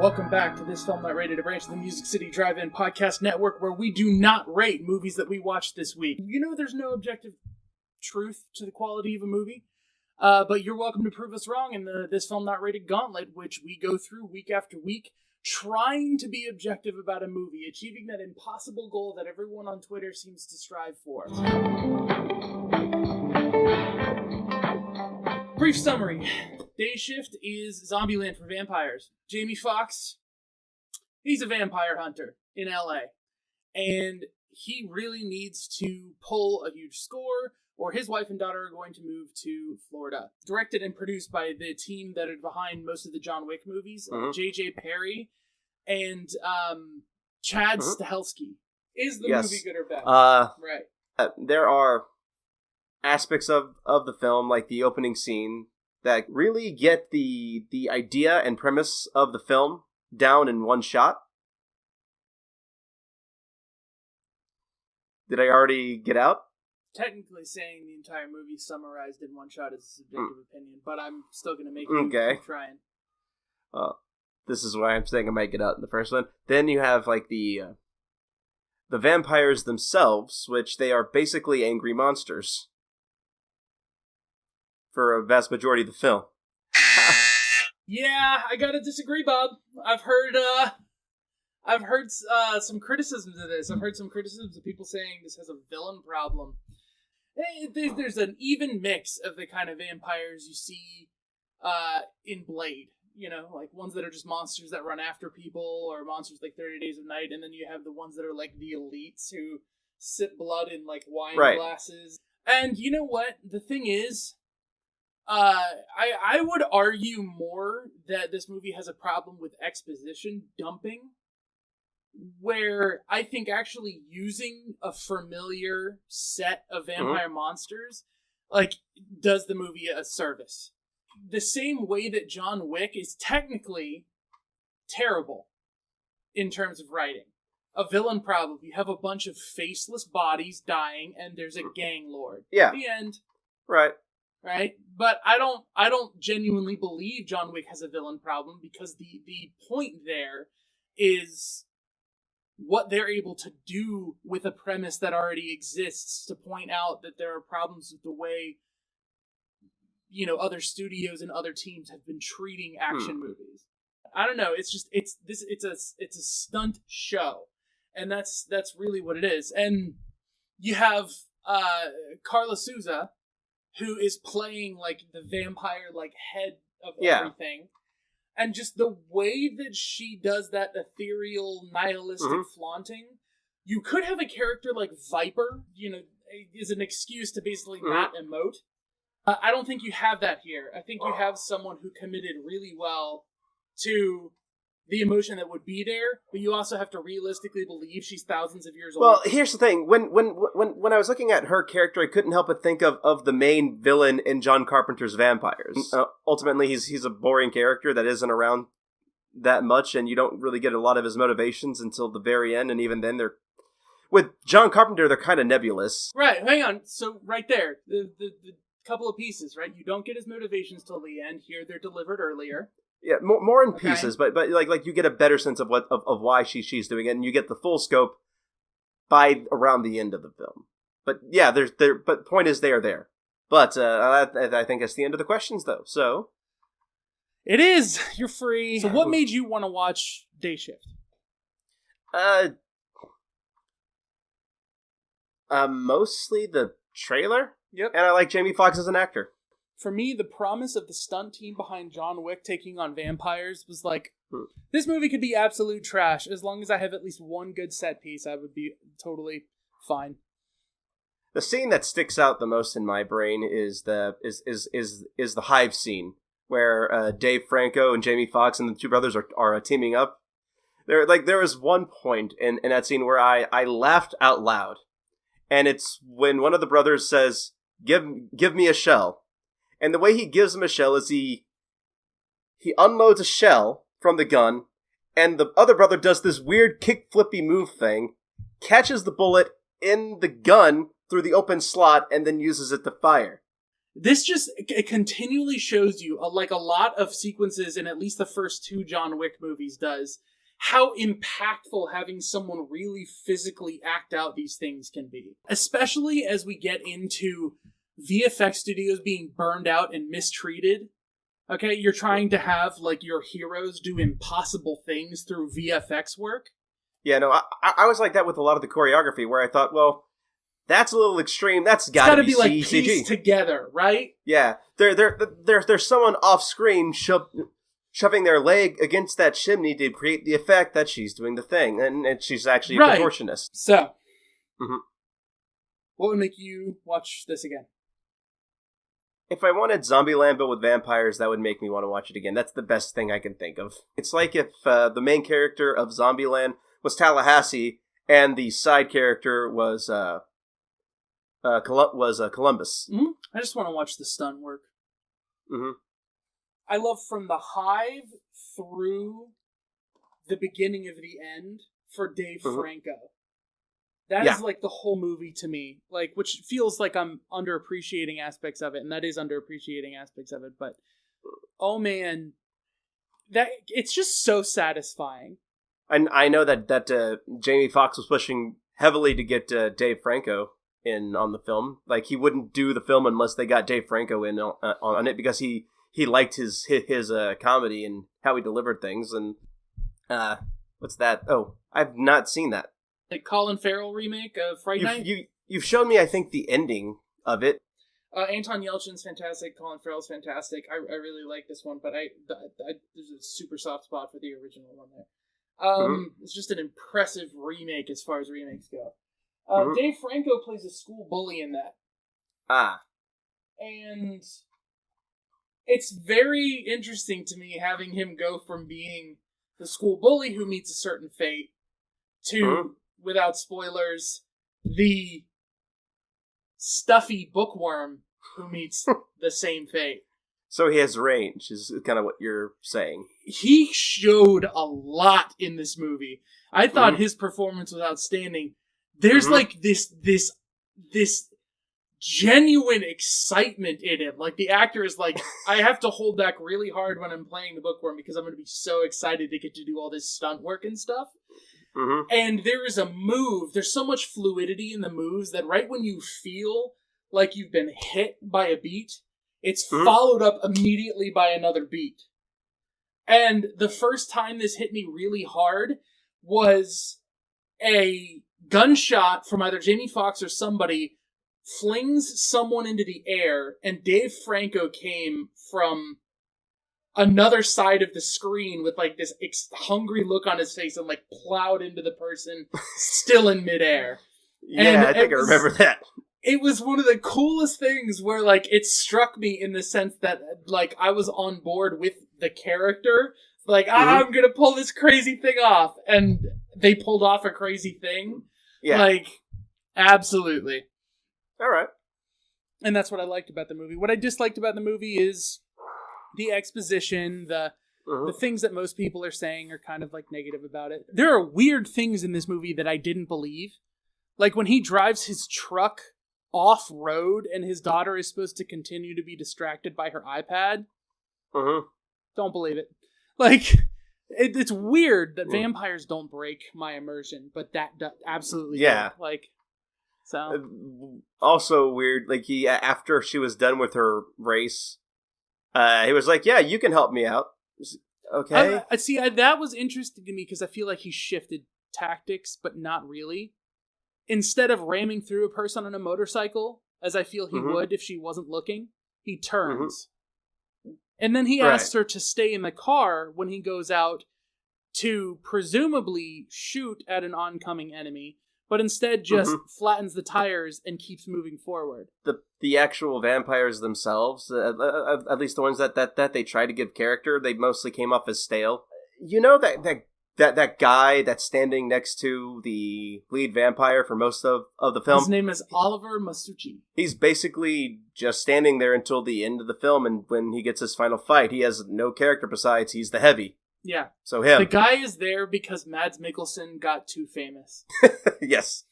Welcome back to This Film Not Rated, a branch of the Music City Drive-In Podcast Network where we do not rate movies that we watched this week. You know there's no objective truth to the quality of a movie, but you're welcome to prove us wrong in the This Film Not Rated Gauntlet, which we go through week after week, trying to be objective about a movie, achieving that impossible goal that everyone on Twitter seems to strive for. Brief summary. Day Shift is Zombieland for vampires. Jamie Foxx, he's a vampire hunter in LA. And he really needs to pull a huge score, or his wife and daughter are going to move to Florida. Directed and produced by the team that are behind most of the John Wick movies, J.J. Perry and Chad Stahelski. Is the movie good or bad? Right. There are aspects of the film, like the opening scene, that really get the idea and premise of the film down in one shot. Did I already get out? Technically saying the entire movie summarized in one shot is a subjective opinion, but I'm still going to make you keep trying. This is why I'm saying I might get out in the first one. Then you have like the vampires themselves, which they are basically angry monsters for a vast majority of the film. Yeah, I gotta disagree, Bob. I've heard some criticisms of this. I've heard some criticisms of people saying this has a villain problem. There's an even mix of the kind of vampires you see in Blade. You know, like ones that are just monsters that run after people, or monsters like 30 Days of Night, and then you have the ones that are like the elites who sip blood in like wine glasses. And you know what? The thing is, I would argue more that this movie has a problem with exposition dumping, where I think actually using a familiar set of vampire monsters, like, does the movie a service. The same way that John Wick is technically terrible in terms of writing. A villain problem. You have a bunch of faceless bodies dying, and there's a gang lord. Yeah. The end. Right. Right? But I don't genuinely believe John Wick has a villain problem, because the point there is what they're able to do with a premise that already exists to point out that there are problems with the way, you know, other studios and other teams have been treating action movies. I don't know, it's a stunt show. And that's really what it is. And you have Carla Souza, who is playing, like, the vampire, like, head of everything. And just the way that she does that ethereal, nihilistic flaunting, you could have a character like Viper, you know, is an excuse to basically not emote. I don't think you have that here. I think you have someone who committed really well to the emotion that would be there, but you also have to realistically believe she's thousands of years old. Well, here's the thing. When I was looking at her character, I couldn't help but think of the main villain in John Carpenter's Vampires. Ultimately, he's a boring character that isn't around that much, and you don't really get a lot of his motivations until the very end, and even then they're... With John Carpenter, they're kind of nebulous. Right, hang on. So, right there, the couple of pieces, right? You don't get his motivations till the end. Here, they're delivered earlier. Yeah, more in pieces, but like you get a better sense of why she's doing it, and you get the full scope by around the end of the film. But yeah, but point is they are there. But I think that's the end of the questions, though. So it is. You're free. So what made you want to watch Day Shift? Mostly the trailer. Yep. And I like Jamie Foxx as an actor. For me, the promise of the stunt team behind John Wick taking on vampires was like, this movie could be absolute trash. As long as I have at least one good set piece, I would be totally fine. The scene that sticks out the most in my brain is the Hive scene, where Dave Franco and Jamie Foxx and the two brothers are teaming up. There was one point in that scene where I laughed out loud, and it's when one of the brothers says, "Give me a shell." And the way he gives him a shell is he unloads a shell from the gun, and the other brother does this weird kick-flippy move thing, catches the bullet in the gun through the open slot, and then uses it to fire. this just it continually shows you, like a lot of sequences in at least the first 2 John Wick movies does, how impactful having someone really physically act out these things can be. Especially as we get into VFX studios being burned out and mistreated. Okay, you're trying to have, like, your heroes do impossible things through VFX work. Yeah, no, I was like that with a lot of the choreography, where I thought, well, that's a little extreme. That's gotta be like CG. pieced together, right? Yeah, there's someone off screen shoving their leg against that chimney to create the effect that she's doing the thing, and she's actually a contortionist. So, what would make you watch this again? If I wanted Zombieland but with vampires, that would make me want to watch it again. That's the best thing I can think of. It's like if the main character of Zombieland was Tallahassee and the side character was Columbus. Mm-hmm. I just want to watch the stunt work. Mm-hmm. I love from the Hive through the beginning of the end for Dave Franco. That is like the whole movie to me, like, which feels like I'm underappreciating aspects of it, and that is underappreciating aspects of it. But oh man, that it's just so satisfying. And I know that Jamie Foxx was pushing heavily to get Dave Franco in on the film. Like, he wouldn't do the film unless they got Dave Franco in on it, because he liked his comedy and how he delivered things. And what's that? Oh, I've not seen that. Like Colin Farrell remake of Fright Night? You've shown me, I think, the ending of it. Anton Yelchin's fantastic. Colin Farrell's fantastic. I really like this one, but there's a super soft spot for the original one there. It's just an impressive remake as far as remakes go. Dave Franco plays a school bully in that. And it's very interesting to me having him go from being the school bully who meets a certain fate to, without spoilers, the stuffy bookworm who meets the same fate. So he has range, is kind of what you're saying. He showed a lot in this movie. I thought his performance was outstanding. There's like this genuine excitement in him. Like, the actor is like, I have to hold back really hard when I'm playing the bookworm because I'm going to be so excited to get to do all this stunt work and stuff. And there is a move, there's so much fluidity in the moves that right when you feel like you've been hit by a beat, it's followed up immediately by another beat. And the first time this hit me really hard was a gunshot from either Jamie Foxx or somebody flings someone into the air, and Dave Franco came from another side of the screen with like this hungry look on his face and like plowed into the person still in midair. Yeah, and I think I remember that. It was one of the coolest things where like it struck me in the sense that like I was on board with the character. Like, I'm gonna pull this crazy thing off, and they pulled off a crazy thing. Yeah. Like, absolutely. All right. And that's what I liked about the movie. What I disliked about the movie is the exposition, the things that most people are saying are kind of like negative about it. There are weird things in this movie that I didn't believe. Like when he drives his truck off-road and his daughter is supposed to continue to be distracted by her iPad. Don't believe it. Like, it's weird that vampires don't break my immersion, but that absolutely did. Like, so. Also weird, like after she was done with her race, he was like, yeah, you can help me out. Okay. That was interesting to me because I feel like he shifted tactics, but not really. Instead of ramming through a person on a motorcycle, as I feel he would if she wasn't looking, he turns. And then he asks her to stay in the car when he goes out to presumably shoot at an oncoming enemy, but instead just flattens the tires and keeps moving forward. The actual vampires themselves, at least the ones that they try to give character, they mostly came off as stale. You know that guy that's standing next to the lead vampire for most of the film? His name is Oliver Masucci. He's basically just standing there until the end of the film, and when he gets his final fight, he has no character besides he's the heavy. Yeah. So him. The guy is there because Mads Mikkelsen got too famous. Yes.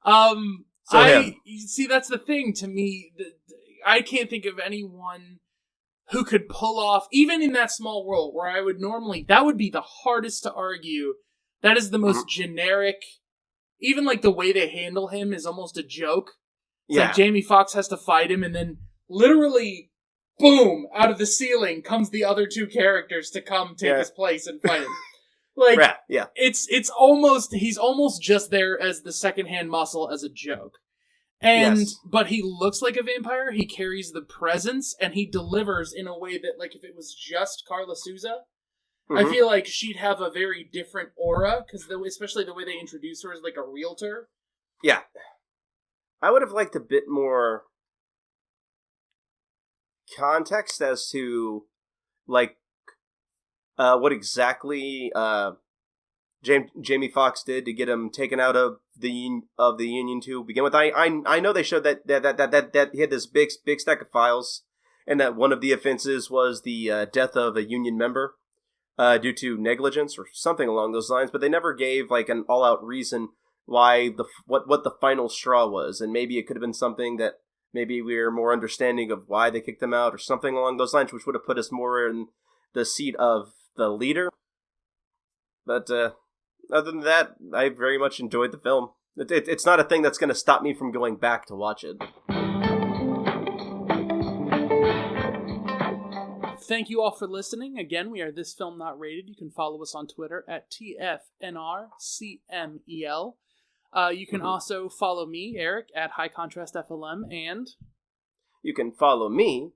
So him. See, that's the thing to me. I can't think of anyone who could pull off, even in that small world where I would normally, that would be the hardest to argue. That is the most generic, even like the way they handle him is almost a joke. It's like Jamie Foxx has to fight him and then literally, boom, out of the ceiling comes the other two characters to come take his place and fight him. Like, it's almost, he's almost just there as the secondhand muscle as a joke. And, but he looks like a vampire, he carries the presence, and he delivers in a way that, like, if it was just Carla Souza, I feel like she'd have a very different aura, because especially the way they introduce her as, like, a realtor. Yeah. I would have liked a bit more context as to, like, what exactly, Jamie Foxx did to get him taken out of the Union to begin with. I know they showed that he had this big stack of files, and that one of the offenses was the death of a Union member due to negligence or something along those lines. But they never gave like an all-out reason why what the final straw was, and maybe it could have been something that maybe we're more understanding of why they kicked him out or something along those lines, which would have put us more in the seat of the leader. But other than that, I very much enjoyed the film. It's not a thing that's going to stop me from going back to watch it. Thank you all for listening. Again, we are This Film Not Rated. You can follow us on Twitter at TFNRCMEL. You can also follow me, Eric, at High Contrast FLM, and you can follow me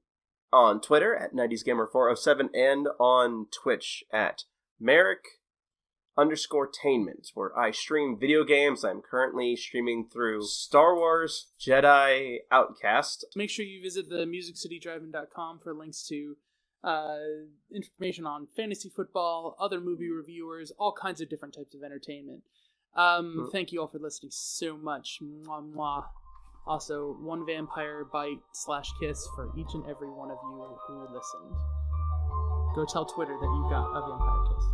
on Twitter at 90sgamer407 and on Twitch at Merrick_tainment, where I stream video games. I'm currently streaming through Star Wars Jedi Outcast. Make sure you visit the MusicCityDrive-In.com for links to information on fantasy football, other movie reviewers, all kinds of different types of entertainment. Thank you all for listening so much. Mwah, mwah. Also, one vampire bite/kiss for each and every one of you who listened. Go tell Twitter that you got a vampire kiss.